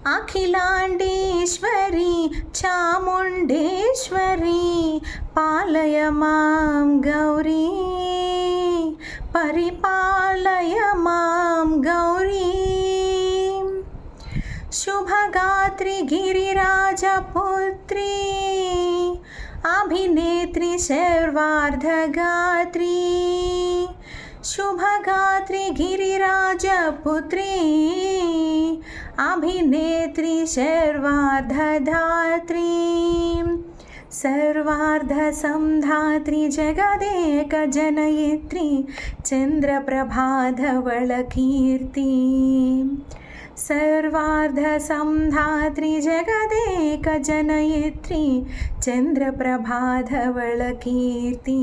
अखिलाण्डेश्वरी चामुण्डेश्वरी पालय मां गौरी परिपालय मां गौरी शुभगात्री गिरिराजपुत्री अभिनेत्री सर्वार्धगात्री शुभगात्री गिरिराजपुत्री अभिनेत्री सर्वार्धधात्री सर्वार्धसंधात्री जगदेकजनयित्री चन्द्रप्रभाधवलकीर्ति सर्वार्धसंधात्री जगदेकजनयित्री चन्द्रप्रभाधवलकीर्ति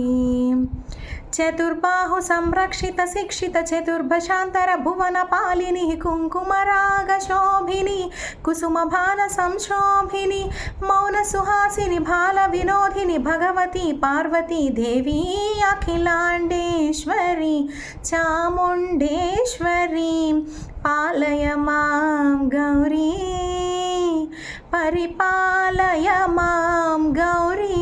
चतुर्बाहु संरक्षित शिक्षित चतुर्भशांतर भुवन पालिनी कुंकुमराग शोभिनी कुसुम भान संशोभिनी मौन सुहासिनी भाल विनोदिनी भगवती पार्वती देवी अखिलांडेश्वरी चामुंडेश्वरी पालय मां गौरी परिपालय मां गौरी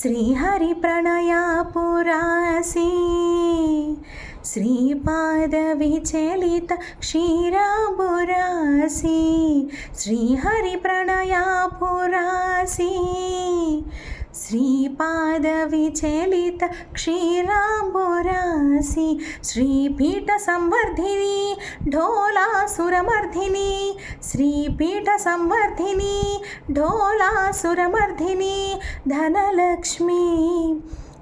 श्रीहरि प्रणया पुरासी श्रीपादविचलित क्षीराबुरासी श्रीहरि प्रणया पुरासी श्रीपादविचलित क्षीराबुरासी श्रीपीठ संवर्धिनी ढोलासुरमर्धिनी श्रीपीठ संवर्धिनी ढोलासुरमर्धिनी धनलक्ष्मी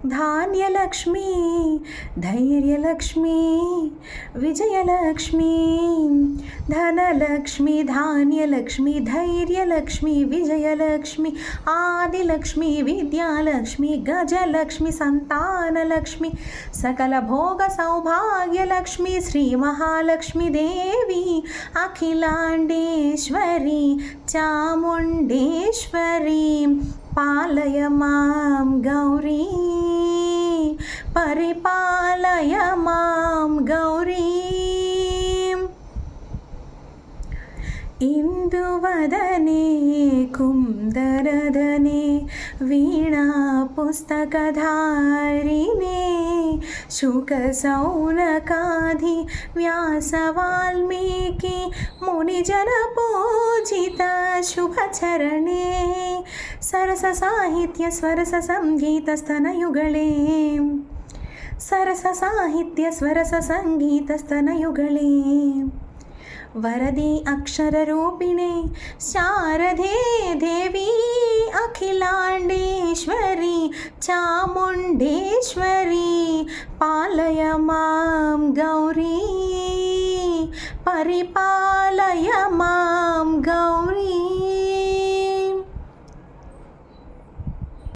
धान्यलक्ष्मी धैर्यलक्ष्मी विजयलक्ष्मी धनलक्ष्मी धान्यलक्ष्मी धैर्यलक्ष्मी विजयलक्ष्मी आदिलक्ष्मी विद्यालक्ष्मी गजलक्ष्मी संतानलक्ष्मी सकल भोग सौभाग्यलक्ष्मी श्री महालक्ष्मी देवी अखिलांडेश्वरी चामुंडेश्वरी पालय मां गौरी परिपालय मां गौरी इंदुवदने कुंदरदने वीणा पुस्तकधारिणे शुकसौनकाधि व्यास वाल्मीकि मुनिजन पूजित शुभचरणे सरस साहित्य स्वरस संगीत स्तनयुगले सरस साहित्य स्वरस संगीत स्तनयुगले वरदे अक्षररूपिणे शारदे देवी अखिलांडेश्वरी चामुंडेश्वरी पालय मां गौरी परिपालय